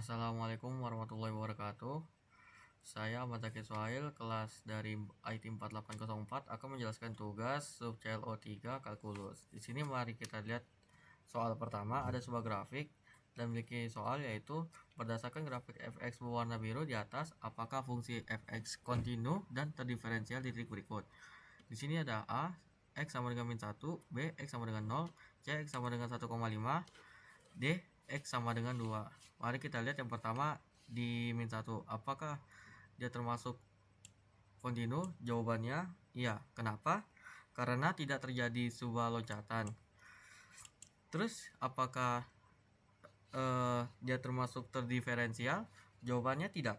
Assalamualaikum warahmatullahi wabarakatuh. Saya Ahmad Zaki Suhail, kelas dari IT 4804 akan menjelaskan tugas sub CLO 3 kalkulus. Di sini mari kita lihat soal pertama. Ada sebuah grafik dan memiliki soal yaitu berdasarkan grafik fx berwarna biru di atas, apakah fungsi fx kontinu dan terdiferensial di titik berikut. Di sini ada A, x sama dengan min 1, B, x sama dengan 0, C, x sama dengan 1,5, D, x sama dengan 2. Mari kita lihat yang pertama di min 1. Apakah dia termasuk kontinu? Jawabannya iya. Kenapa? Karena tidak terjadi sebuah loncatan. Terus apakah dia termasuk terdiferensial? Jawabannya tidak.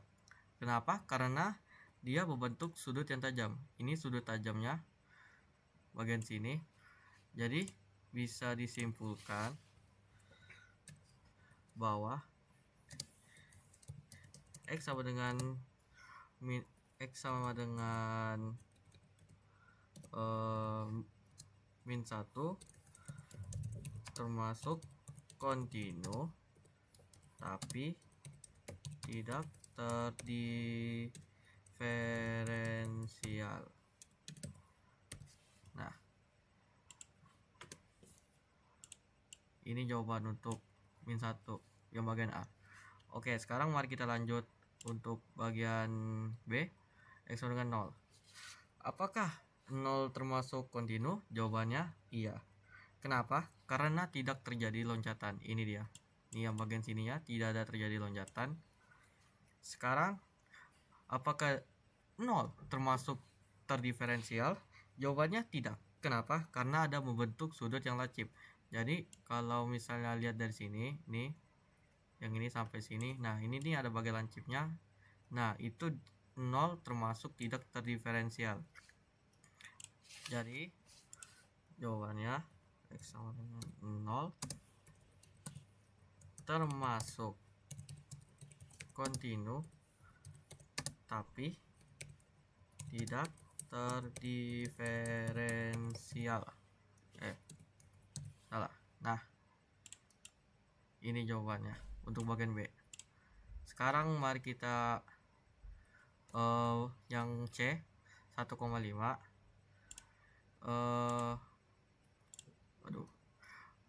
Kenapa? Karena dia membentuk sudut yang tajam. Ini sudut tajamnya bagian sini. Jadi bisa disimpulkan bahwa x sama dengan min 1 termasuk kontinu tapi tidak terdiferensial. Nah, ini jawaban untuk min 1 yang bagian A. Oke, sekarang mari kita lanjut untuk bagian B, x sama dengan 0. Apakah 0 termasuk kontinu? Jawabannya iya. Kenapa? Karena tidak terjadi loncatan. Ini dia. Ini yang bagian sininya tidak ada terjadi loncatan. Sekarang apakah 0 termasuk terdiferensial? Jawabannya tidak. Kenapa? Karena ada membentuk sudut yang lancip. Jadi kalau misalnya lihat dari sini, nih yang ini sampai sini. Nah, ini nih ada bagian lancipnya. Nah, itu 0 termasuk tidak terdiferensial. Jadi jawabannya x sama dengan 0 termasuk kontinu tapi tidak terdiferensial. Salah. Nah, ini jawabannya untuk bagian B. Sekarang mari kita yang C 1,5.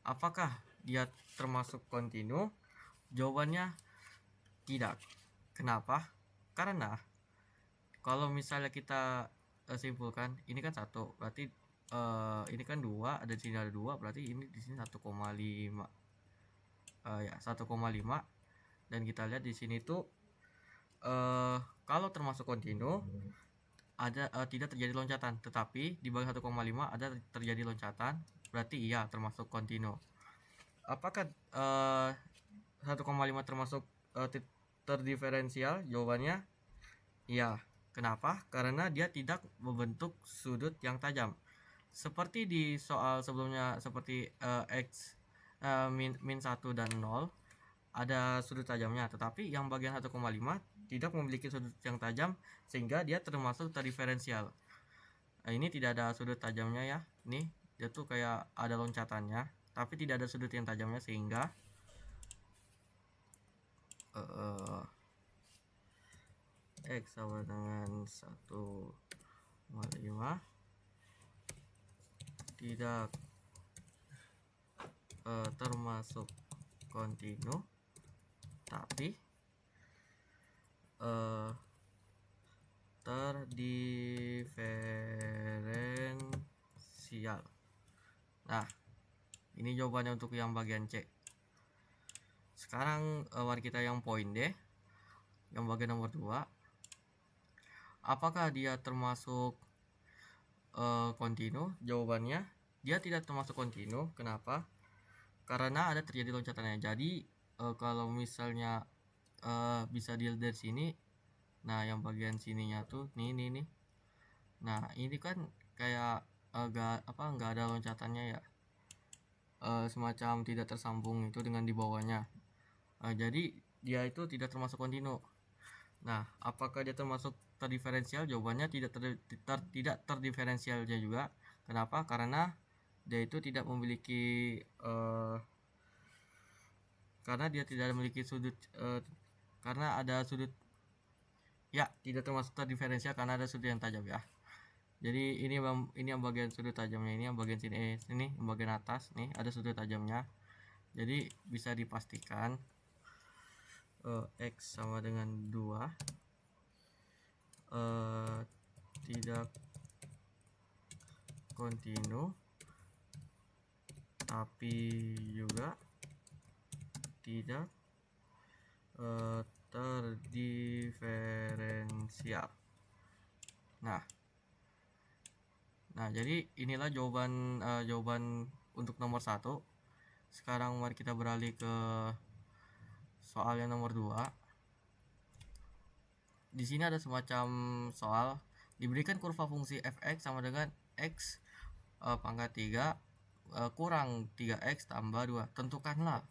Apakah dia termasuk kontinu? Jawabannya tidak. Kenapa? Karena kalau misalnya kita simpulkan, ini kan 1, berarti ini kan 2, ada di sini ada 2, berarti ini di sini 1,5. Ya, 1,5. Dan kita lihat di sini tuh kalau termasuk kontinu ada tidak terjadi loncatan, tetapi di bagian 1,5 ada terjadi loncatan, berarti iya termasuk kontinu. Apakah 1,5 termasuk terdiferensial? Jawabannya iya. Kenapa? Karena dia tidak membentuk sudut yang tajam. Seperti di soal sebelumnya, seperti x min 1 dan 0 ada sudut tajamnya, tetapi yang bagian 1,5 tidak memiliki sudut yang tajam sehingga dia termasuk terdiferensial. Nah, ini tidak ada sudut tajamnya ya. Nih, dia tuh kayak ada loncatannya, tapi tidak ada sudut yang tajamnya sehingga x sama dengan 1,5 tidak termasuk kontinu tapi terdiferensial. Nah, ini jawabannya untuk yang bagian C. Sekarang mari kita yang poin D, yang bagian nomor 2. Apakah dia termasuk kontinu? Jawabannya dia tidak termasuk kontinu. Kenapa? Karena ada terjadi loncatannya. Jadi kalau misalnya bisa dilihat dari sini, nah yang bagian sininya tuh nih. Nah, ini kan kayak nggak ada loncatannya ya, semacam tidak tersambung itu dengan di bawahnya. Jadi dia itu tidak termasuk kontinu. Nah, apakah dia termasuk terdiferensial? Jawabannya tidak terdiferensialnya juga. Kenapa? Karena dia itu tidak memiliki karena dia tidak memiliki sudut karena ada sudut ya tidak termasuk terdiferensial karena ada sudut yang tajam ya. Jadi ini yang bagian sudut tajamnya, ini yang bagian sini ini yang bagian atas nih ada sudut tajamnya. Jadi bisa dipastikan X sama dengan 2 tidak kontinu tapi juga tidak terdiferensial. Nah jadi inilah jawaban untuk nomor 1. Sekarang mari kita beralih ke soal yang nomor 2. Di sini ada semacam soal diberikan kurva fungsi f(x) sama dengan x pangkat 3 kurang 3x tambah 2. Tentukanlah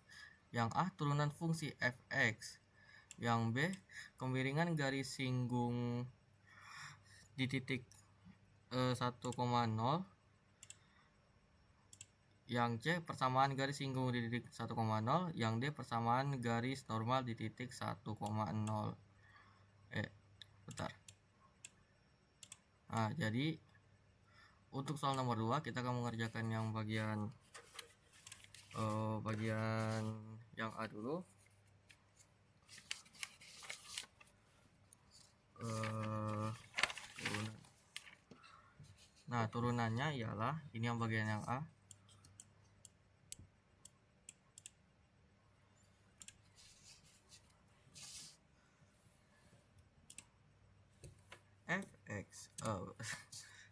yang A turunan fungsi fx, yang B kemiringan garis singgung di titik 1,0, yang C persamaan garis singgung di titik 1,0, yang D persamaan garis normal di titik 1,0. Bentar. Nah, jadi untuk soal nomor 2 kita akan mengerjakan yang bagian yang A dulu. Turunan. Nah, turunannya ialah ini yang bagian yang A. fx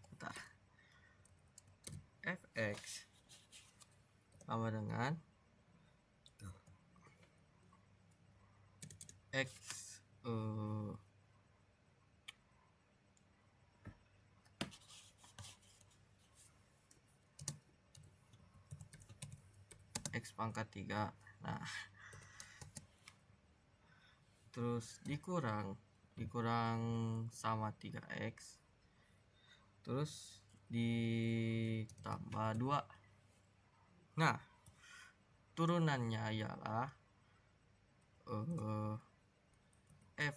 bentar. fx sama dengan x x pangkat 3. Nah, terus dikurang sama 3x, terus ditambah 2. Nah, turunannya ialah f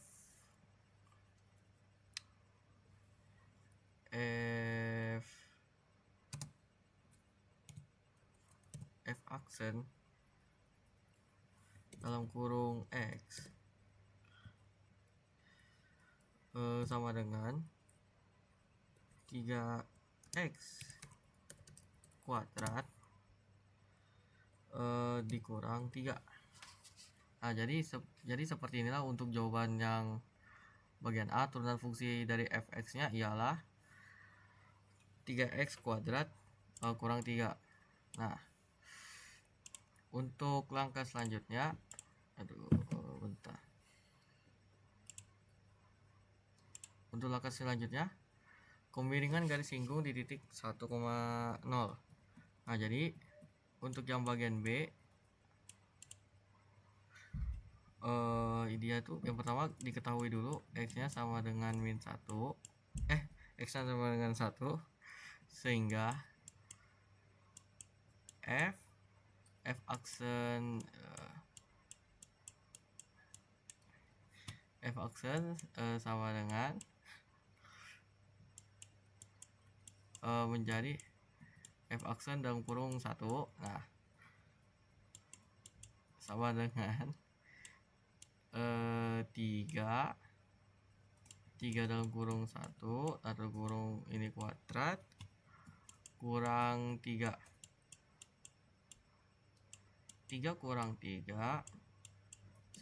aksen dalam kurung x sama dengan 3x kuadrat dikurang 3. Nah, jadi seperti inilah untuk jawaban yang bagian A. Turunan fungsi dari fx nya ialah 3x kuadrat kurang 3. Nah, untuk langkah selanjutnya bentar. Untuk langkah selanjutnya kemiringan garis singgung di titik 1,0. Nah, jadi untuk yang bagian B dia tuh yang pertama diketahui dulu x nya sama dengan -1 x nya sama dengan 1, sehingga f aksen sama dengan menjadi f aksen dalam kurung 1. Nah, sama dengan 3 dalam kurung 1 atau kurung ini kuadrat kurang 3 kurang 3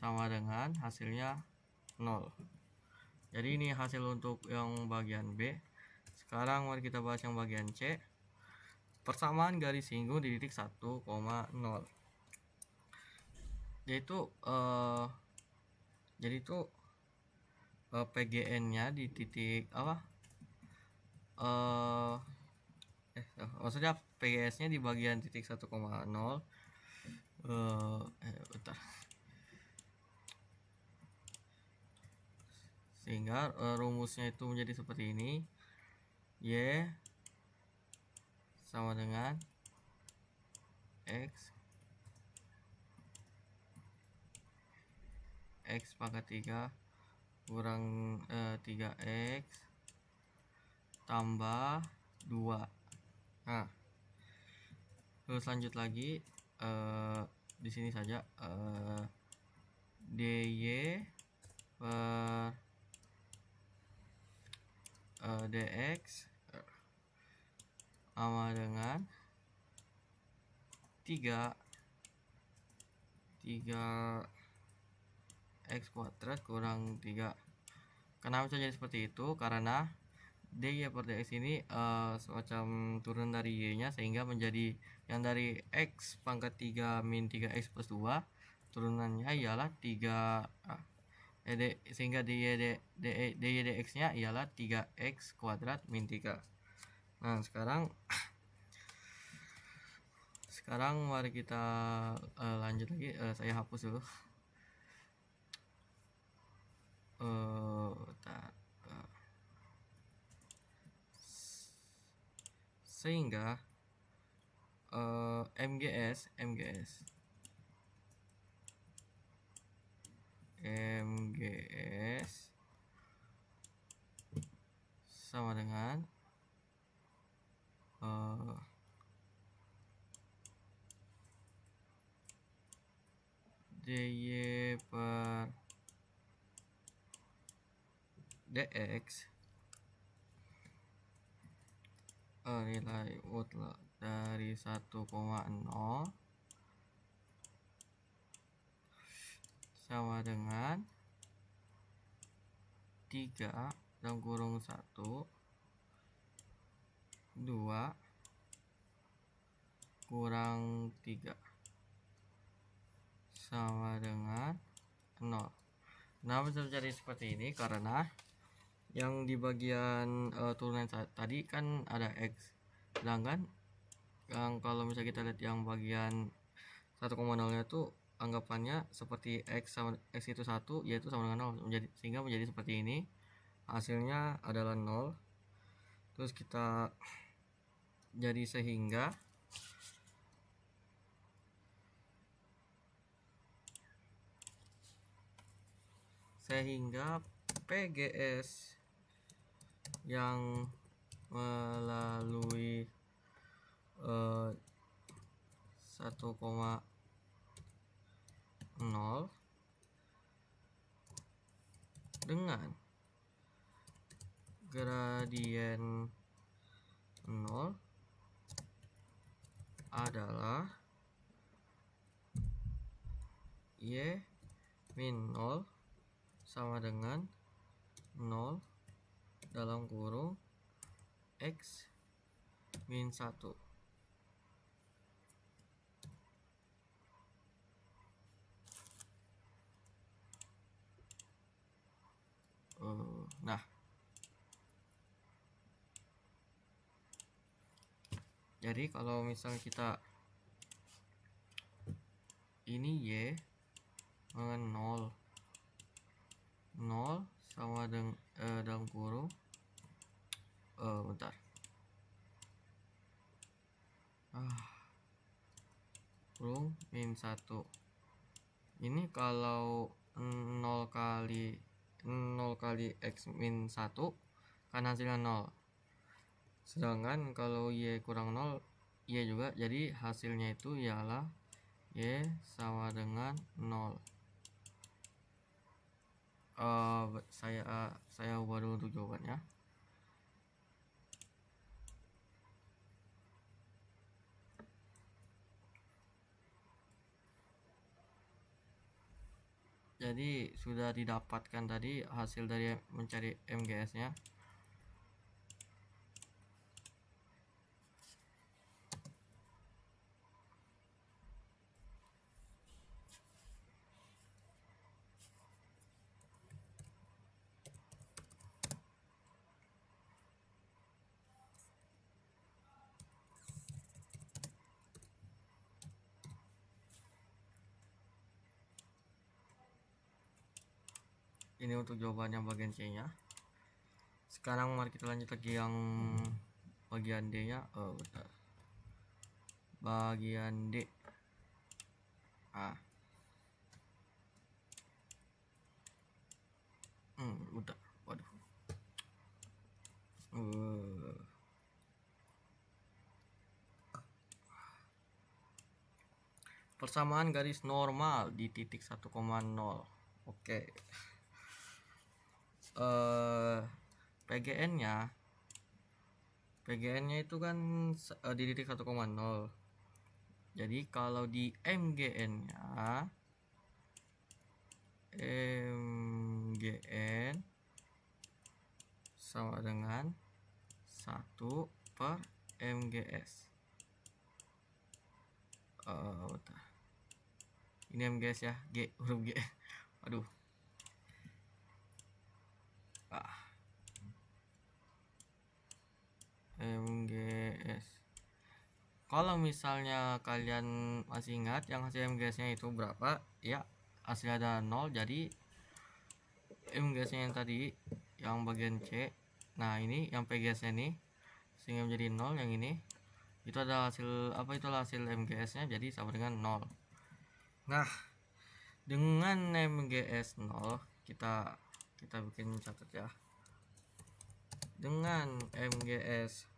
sama dengan hasilnya 0. Jadi ini hasil untuk yang bagian B. Sekarang mari kita bahas yang bagian C. Persamaan garis singgung di titik 1,0, yaitu PGN nya di titik maksudnya PGS nya di bagian titik 1,0 bentar. Sehingga rumusnya itu menjadi seperti ini. Y sama dengan X X pangkat 3 kurang 3X tambah 2. Nah, terus lanjut lagi di sini saja dy per dx sama dengan 3 x kuadrat kurang 3. Kenapa bisa jadi seperti itu? Karena dy per dx ini semacam turun dari y nya, sehingga menjadi yang dari x pangkat 3 min 3x plus 2 turunannya ialah 3 sehingga dy dx nya ialah 3x kuadrat min 3. Nah, sekarang mari kita lanjut lagi. Saya hapus dulu. Sehingga MGS sama dengan dy per dx nilai mutlak dari 1,0 sama dengan 3 dalam kurung 1 2 kurang 3 sama dengan 0. Nah, bisa jadi seperti ini karena yang di bagian turunan tadi kan ada x, sedangkan yang kalau misalnya kita lihat yang bagian 1,0 nya tuh anggapannya seperti x sama x itu 1, yaitu sama dengan 0, sehingga menjadi seperti ini. Hasilnya adalah 0. Terus kita jadi sehingga PGS yang melalui 1,0 dengan gradien 0 adalah y min 0 sama dengan 0 dalam kurung x min 1. Nah, jadi kalau misal kita ini y dengan 0 sama dengan dalam kurung kurung min 1. Ini kalau 0 kali x min 1 kan hasilnya 0. Sedangkan kalau y kurang 0, y juga, jadi hasilnya itu ialah y sama dengan 0. Saya ubah dulu untuk jawabannya. Jadi sudah didapatkan tadi hasil dari mencari MGS nya. Ini untuk jawabannya bagian C nya. Sekarang mari kita lanjut lagi yang bagian D nya. Bagian D. persamaan garis normal di titik 1,0. Oke. PGN-nya itu kan di titik 1,0. Jadi kalau di MGN-nya sama dengan 1/MGS. Ini MGS ya, huruf G. Aduh. MGS. Kalau misalnya kalian masih ingat yang hasil MGS-nya itu berapa, ya hasilnya ada 0, jadi MGS-nya yang tadi yang bagian C, nah ini yang PGS-nya nih sehingga menjadi 0, yang ini itu ada hasil apa, itulah hasil MGS-nya, jadi sama dengan 0. Nah, dengan MGS 0 kita bikin catat ya. Dengan MGS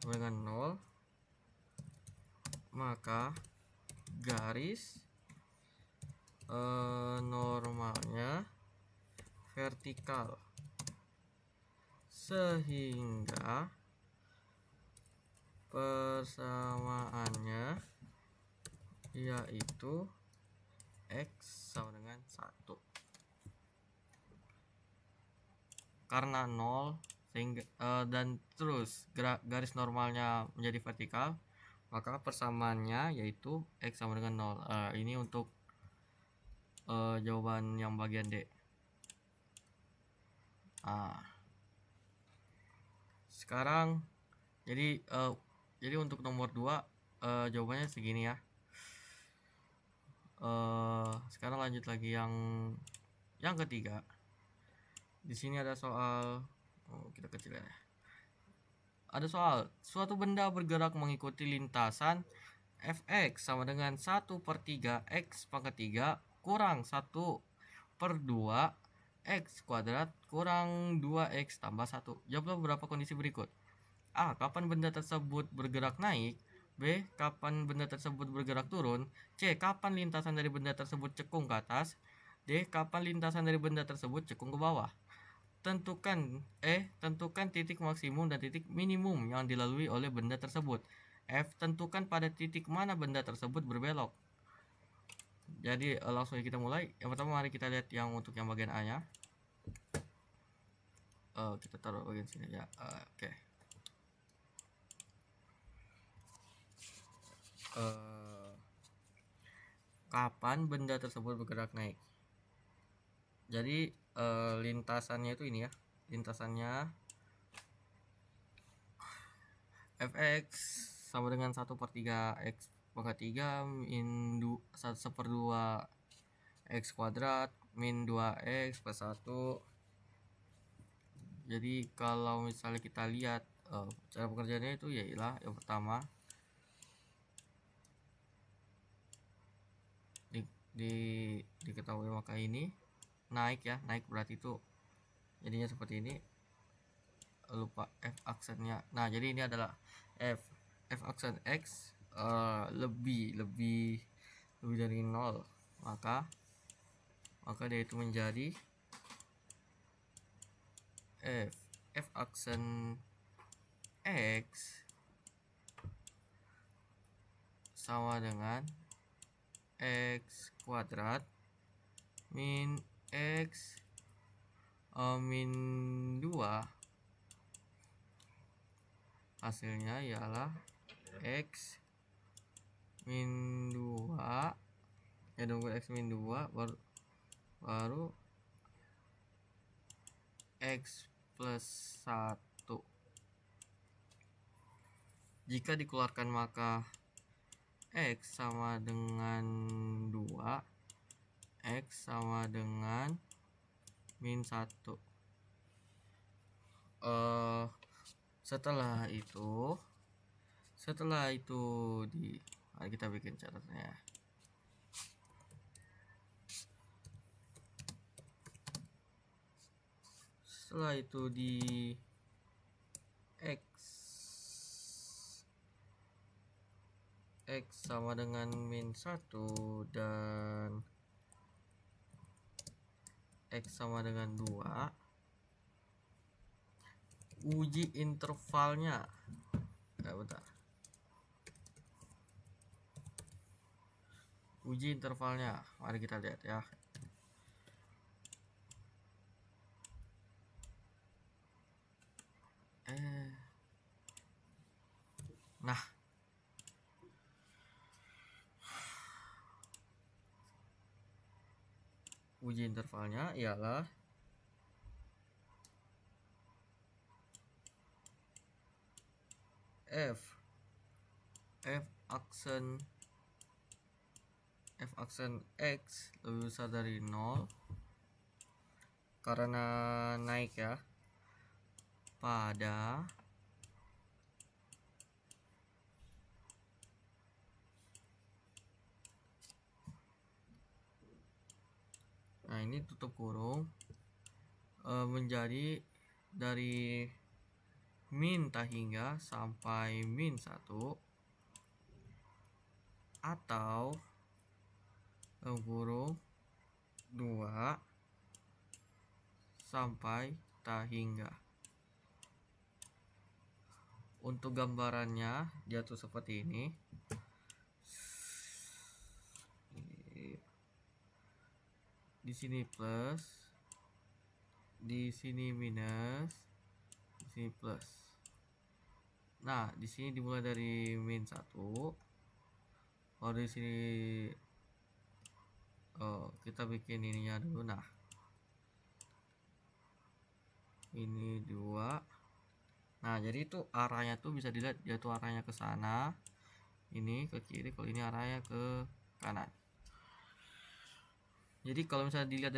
dengan 0, maka garis normalnya vertikal, sehingga persamaannya yaitu X sama dengan 1. Karena 0 sehingga dan terus garis normalnya menjadi vertikal, maka persamaannya yaitu X sama dengan 0. Ini untuk jawaban yang bagian D. Sekarang jadi untuk nomor 2 jawabannya segini ya. Sekarang lanjut lagi yang ketiga. Di sini ada soal, kita kecil ya. Ada soal, suatu benda bergerak mengikuti lintasan fx sama dengan 1/3 x pangkat 3 kurang 1/2 x kuadrat kurang 2x tambah 1. Jawablah beberapa kondisi berikut. A. Kapan benda tersebut bergerak naik? B. Kapan benda tersebut bergerak turun? C. Kapan lintasan dari benda tersebut cekung ke atas? D. Kapan lintasan dari benda tersebut cekung ke bawah? Tentukan titik maksimum dan titik minimum yang dilalui oleh benda tersebut. F. Tentukan pada titik mana benda tersebut berbelok. Jadi langsung kita mulai. Yang pertama mari kita lihat yang untuk yang bagian A nya. Kita taruh bagian sini ya. Oke. Kapan benda tersebut bergerak naik? Jadi lintasannya itu ini ya, lintasannya fx sama dengan 1/3 x pangkat 3 min 1/2 x kuadrat min 2x plus 1. Jadi kalau misalnya kita lihat cara pekerjaannya itu yailah yang pertama diketahui maka ini naik ya, naik berarti itu jadinya seperti ini, lupa f aksennya. Nah jadi ini adalah f aksen x lebih dari 0, maka dia itu menjadi f aksen x sama dengan x kuadrat min x min 2, hasilnya ialah x min 2 ya, tunggu x min 2 baru x plus 1. Jika dikeluarkan maka x sama dengan 2, x sama dengan min 1. Setelah itu mari kita bikin catatannya. Setelah itu di X sama dengan -1 dan X sama dengan 2, uji intervalnya. Bentar. Uji intervalnya, mari kita lihat ya. Nah, uji intervalnya ialah F aksen X lebih besar dari 0 karena naik ya, pada nah ini tutup kurung menjadi dari min tak hingga sampai -1 atau dalam kurung 2 sampai tak hingga. Untuk gambarannya dia tuh seperti ini. Di sini plus, di sini minus, di sini plus. Nah, di sini dimulai dari -1. Kalau di sini kita bikin ininya dulu. Nah, ini 2. Nah, jadi itu arahnya tuh bisa dilihat, dia tuh arahnya ke sana, ini ke kiri, kalau ini arahnya ke kanan. Jadi kalau misalnya dilihat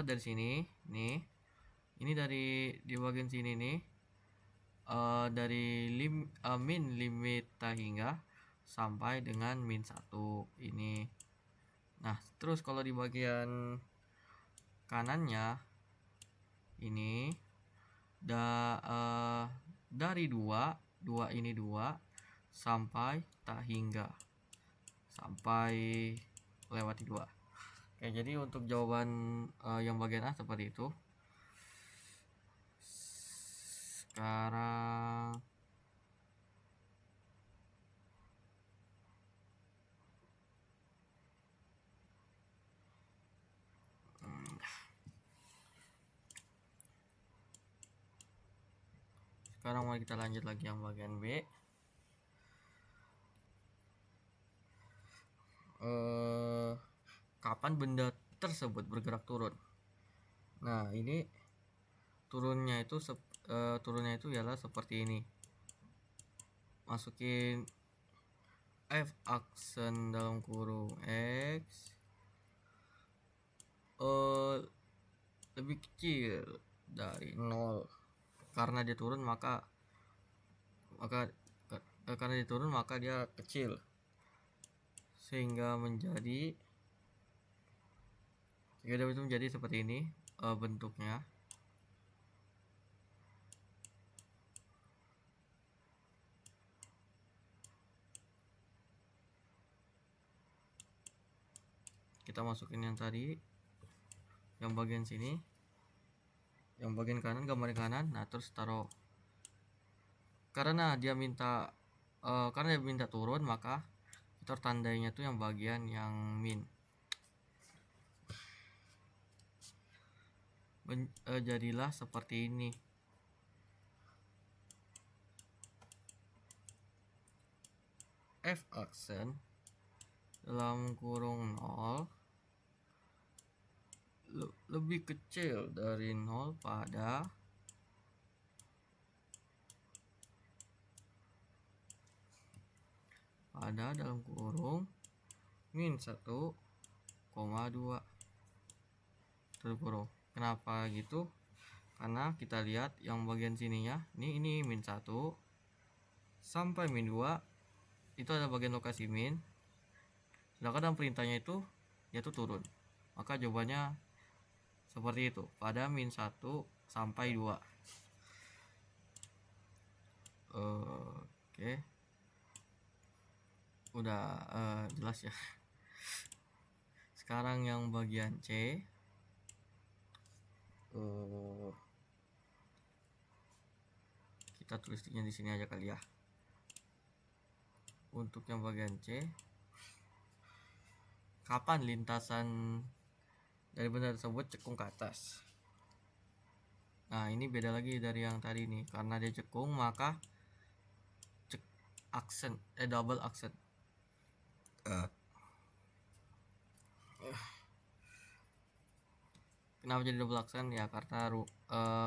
dari sini nih, ini dari di bagian sini nih, dari min limit tak hingga sampai dengan -1 ini. Nah, terus kalau di bagian kanannya ini dari 2 ini 2 sampai tak hingga, sampai lewati 2. Oke, jadi untuk jawaban yang bagian A seperti itu. Sekarang mari kita lanjut lagi yang bagian B. Kapan benda tersebut bergerak turun? Nah, ini turunnya itu ialah seperti ini. Masukin F aksen dalam kurung X lebih kecil dari 0. Karena dia turun maka dia kecil, sehingga itu menjadi seperti ini bentuknya. Kita masukin yang tadi, yang bagian sini, yang bagian kanan, gambar kanan. Nah, terus taruh, karena dia minta turun, maka kita tandainya tuh yang bagian yang min. Jadilah seperti ini. F aksen dalam kurung 0 lebih kecil dari 0 pada dalam kurung -1,2 tutup kurung. Kenapa gitu? Karena kita lihat yang bagian sininya ini -1 sampai -2 itu ada bagian lokasi min, sedangkan dalam perintahnya itu yaitu turun. Maka jawabannya seperti itu pada min 1 sampai 2. Oke, udah jelas ya. Sekarang yang bagian C, kita tulisnya di sini aja kali ya. Untuk yang bagian C, kapan lintasan dari benda tersebut cekung ke atas? Nah, ini beda lagi dari yang tadi nih, karena dia cekung maka double aksen. Kenapa jadi double aksen ya?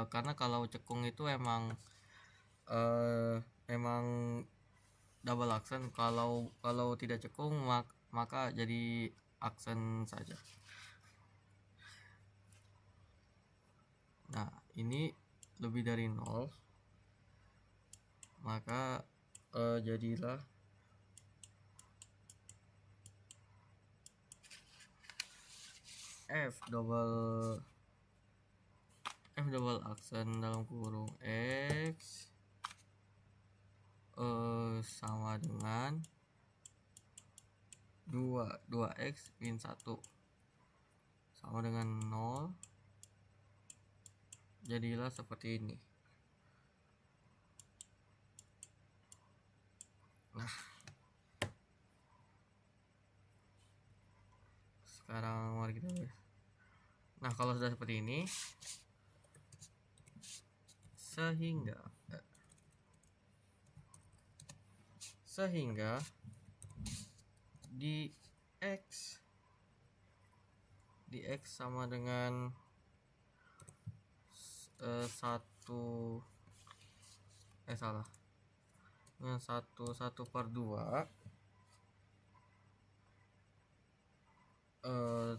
Karena kalau cekung itu emang double aksen. Kalau tidak cekung maka jadi aksen saja. Nah, ini lebih dari 0, maka jadilah F double aksen dalam kurung X sama dengan 2x min 1 sama dengan 0. Jadilah seperti ini. Nah, sekarang mari kita lihat. Nah, kalau sudah seperti ini, sehingga di X sama dengan 1/2.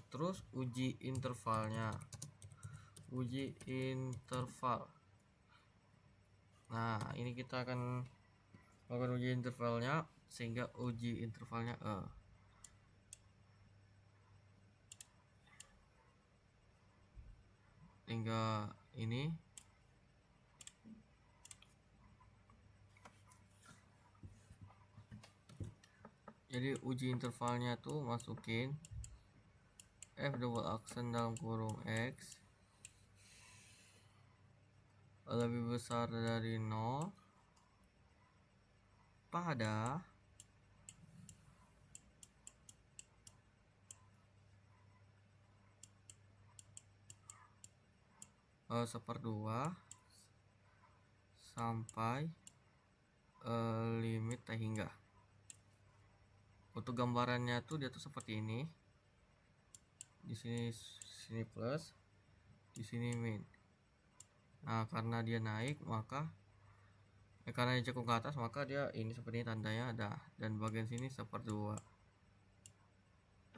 Terus uji interval. Nah, ini kita akan melakukan uji intervalnya, sehingga uji intervalnya hingga ini. Jadi uji intervalnya tuh masukin F double aksen dalam kurung X lebih besar dari 0 pada seperdua sampai limit tak hingga. Untuk gambarannya tuh dia tuh seperti ini. Di sini plus, di sini min. Nah, karena dia naik maka karena dia cekung ke atas maka dia ini seperti ini tandanya ada, dan bagian sini seperdua,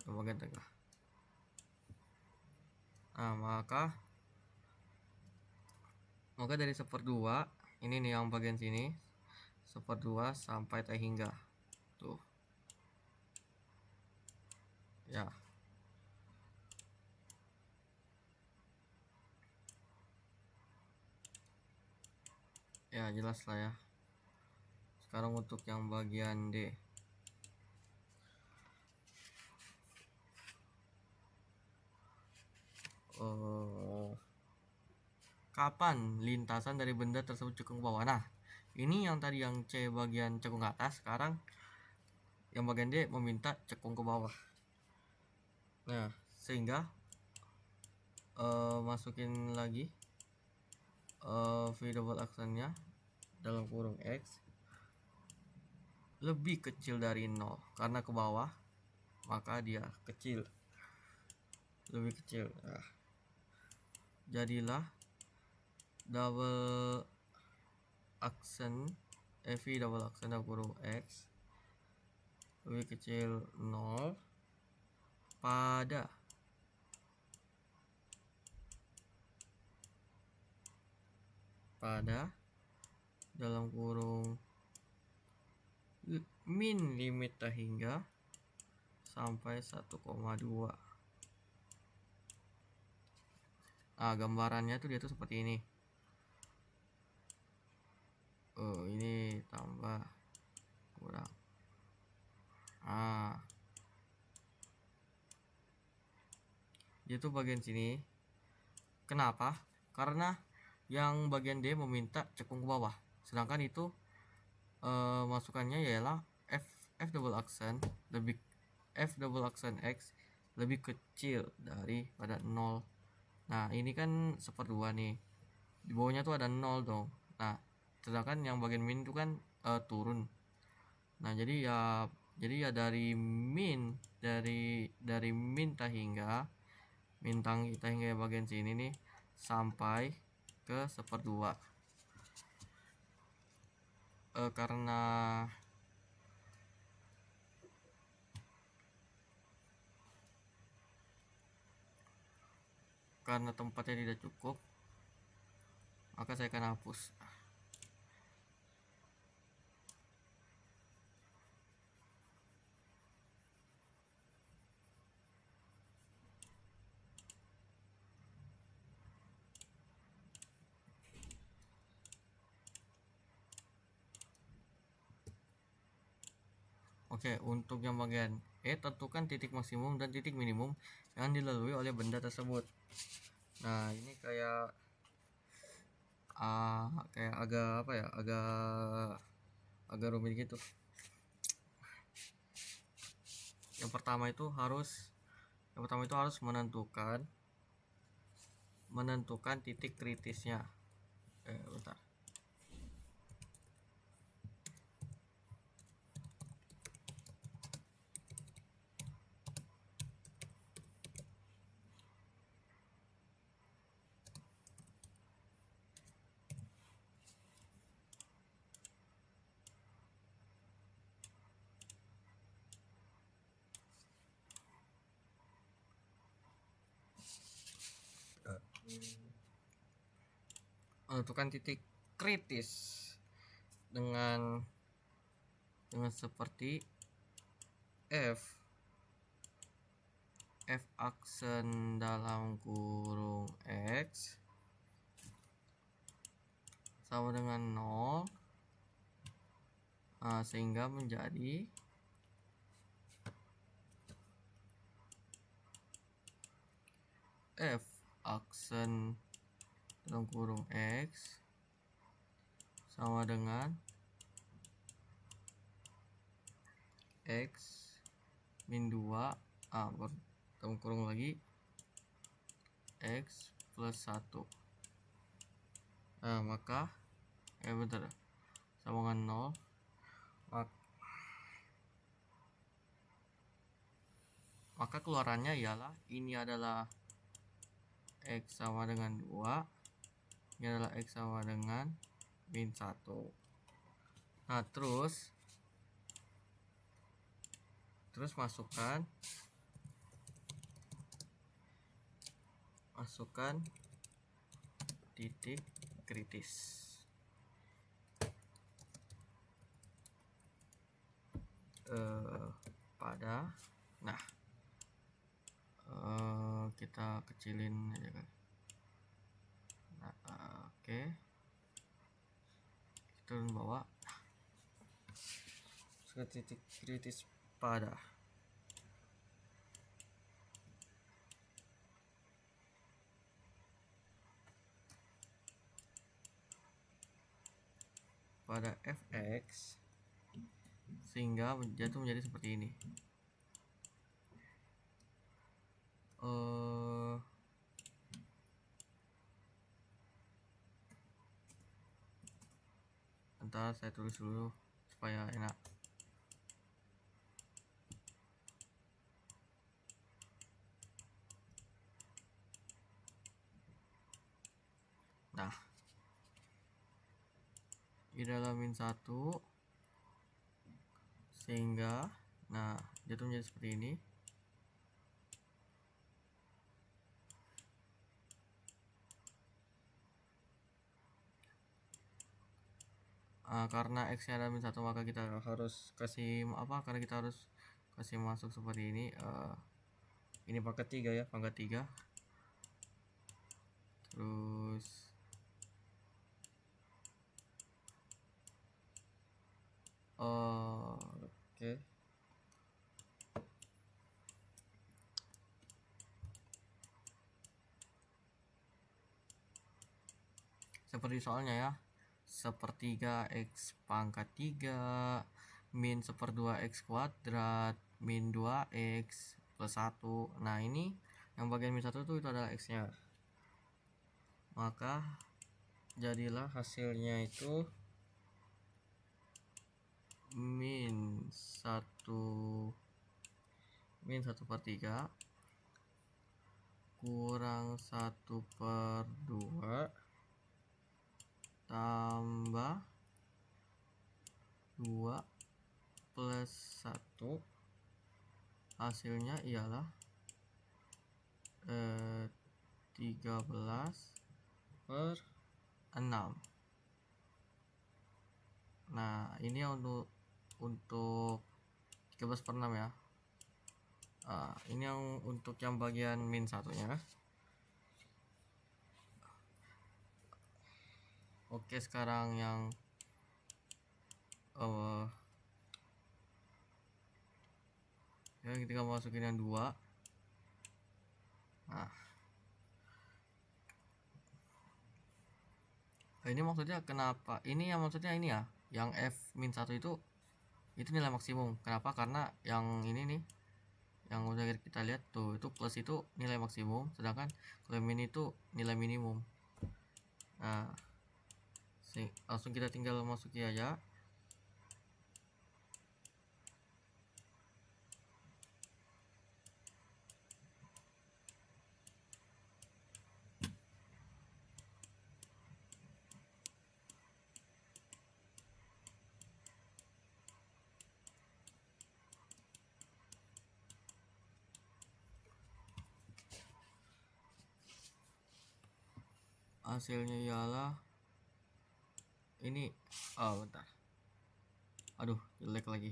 bagian tengah. Nah, maka dari seperdua ini nih yang bagian sini seperdua sampai tak hingga tuh ya. Ya, jelas lah ya. Sekarang untuk yang bagian D, kapan lintasan dari benda tersebut cekung ke bawah? Nah, ini yang tadi yang C bagian cekung ke atas, sekarang yang bagian D meminta cekung ke bawah. Nah, sehingga masukin lagi V double aksennya dalam kurung X lebih kecil dari 0, karena ke bawah maka dia kecil, lebih kecil. Nah, jadilah double aksen V double aksen dalam kurung X lebih kecil 0 pada dalam kurung min limit hingga sampai 1,2. Nah, gambarannya tuh dia tuh seperti ini. Ini tambah kurang. Dia tuh bagian sini. Kenapa? Karena yang bagian D meminta cekung ke bawah, sedangkan itu masukannya ialah f double aksen x lebih kecil daripada 0. Nah, ini kan 1/2 nih. Di bawahnya tuh ada 0 dong. Nah, sedangkan yang bagian min itu kan turun. Nah, jadi ya dari min hingga bagian sini nih sampai ke 1/2. Karena tempatnya tidak cukup, maka saya akan hapus. Oke, untuk yang bagian E, tentukan titik maksimum dan titik minimum yang dilalui oleh benda tersebut. Nah, ini kayak agak apa ya, agak rumit gitu. Yang pertama itu harus menentukan titik kritisnya. Bentar. Menentukan titik kritis dengan seperti f aksen dalam kurung x sama dengan 0, sehingga menjadi f aksen dalam kurung x sama dengan x min 2 dalam kurung lagi x plus 1. Maka bentar, sama dengan 0, maka keluarannya ialah ini adalah x sama dengan 2, ini adalah x sama dengan min 1. Nah, terus masukkan titik kritis. Kita kecilin aja kan. Oke. Turun bawah. Titik kritis pada fx sehingga jatuh menjadi seperti ini. Bentar, saya tulis dulu supaya enak. Nah, di dalam min 1 sehingga jatuh menjadi seperti ini. karena x nya ada min 1 maka kita harus kasih apa, karena kita harus kasih masuk seperti ini pangkat 3 ya, pangkat 3. Terus oke. Seperti soalnya ya, sepertiga x pangkat 3 min 1/2 x kuadrat min 2x plus 1. Nah ini yang bagian min 1 itu adalah x nya, maka jadilah hasilnya itu min 1/3 kurang 1/2 tambah 2 plus 1, hasilnya ialah 13/6. Nah ini untuk 13/6 ya. Ini yang untuk yang bagian min 1-nya. Oke, sekarang yang ya kita masukin yang 2. Nah ini maksudnya kenapa ini ya, maksudnya ini ya, yang f min 1 itu nilai maksimum. Kenapa? Karena yang ini nih, yang udah kita lihat tuh, itu plus itu nilai maksimum, sedangkan kalau min itu nilai minimum. Nah langsung kita tinggal masukin aja. Hasilnya ialah ini, bentar, aduh jelek lagi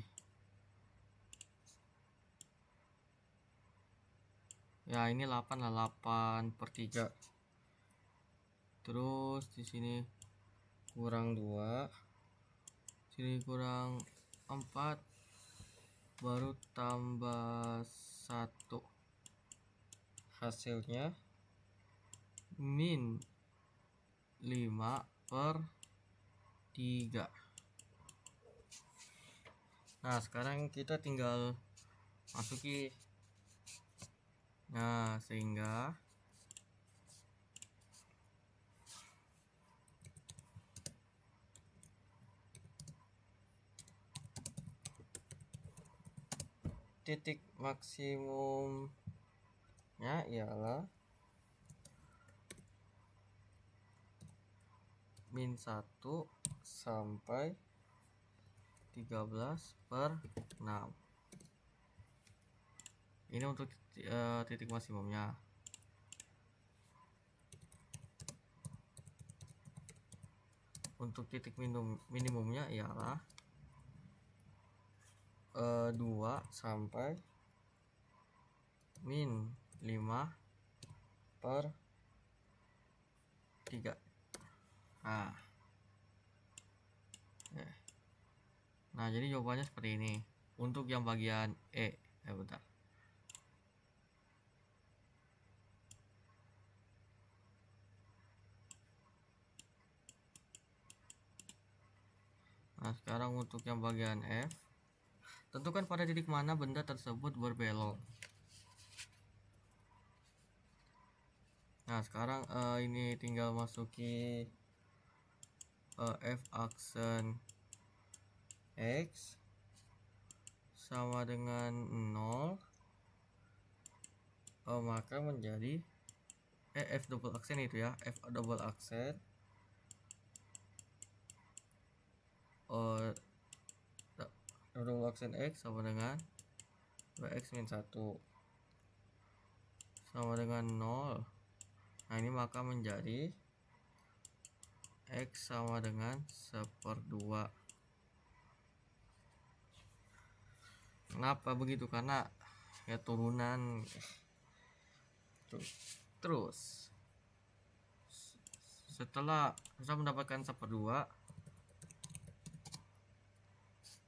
ya, ini 8/3. Terus di sini kurang 2, sini kurang 4, baru tambah 1, hasilnya min 5/3. Nah sekarang kita tinggal masuki. Nah sehingga titik maksimumnya ialah min 1 sampai 13/6. Ini untuk titik maksimumnya. Untuk titik minimumnya ialah 2 sampai min 5/3. Nah jadi jawabannya seperti ini untuk yang bagian bentar. Nah sekarang untuk yang bagian F, tentukan pada titik mana benda tersebut berbelok. Nah sekarang ini tinggal masuki f aksen x sama dengan 0, maka menjadi f double aksen itu ya, f double aksen double aksen x sama dengan x min 1 sama dengan 0. Nah ini maka menjadi X sama dengan 1/2. Kenapa begitu? Karena ya turunan. Terus setelah kita mendapatkan 1/2,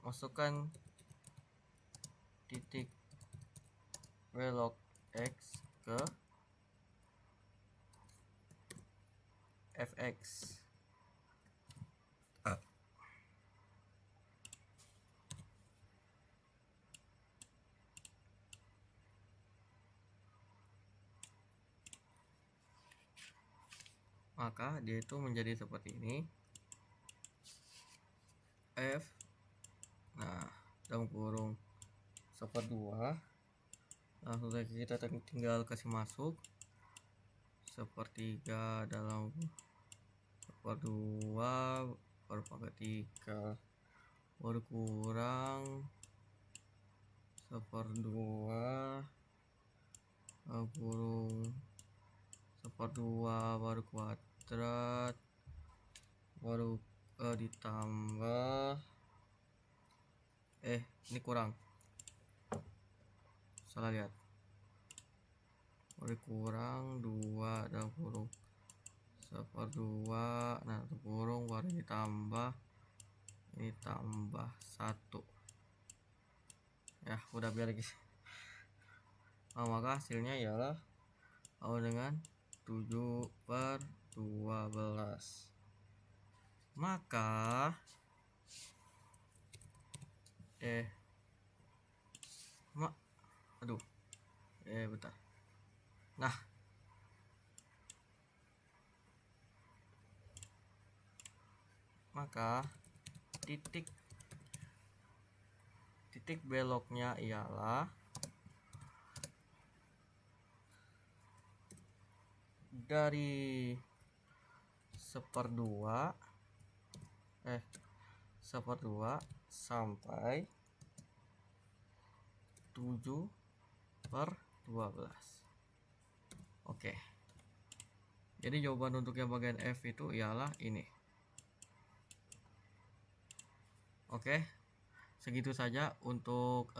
masukkan titik belok X ke fx. Maka dia itu menjadi seperti ini. F, nah dalam kurung 1/2, langsung saja kita tinggal kasih masuk 1/3 dalam 1/2 per 3 berkurang 1/2 kurung 1/2 baru kuadrat baru ditambah ini kurang, salah lihat, baru kurang 2 dalam kurung 1/2, nah kurung baru ditambah, ini tambah 1 ya, udah biar lagi. Maka hasilnya ialah sama dengan 7/12. Maka bentar. Nah, maka titik beloknya ialah dari 1/2 sampai 7/12. Oke. Jadi jawaban untuk yang bagian F itu ialah ini. Oke. Segitu saja untuk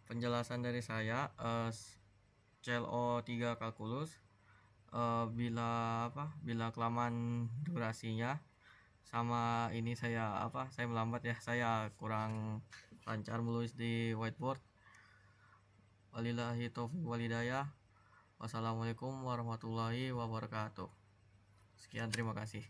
penjelasan dari saya CLO3 kalkulus. Bila kelamaan durasinya sama ini saya melambat ya, saya kurang lancar menulis di whiteboard. Walillahi taufiq walhidayah. Wassalamualaikum warahmatullahi wabarakatuh. Sekian, terima kasih.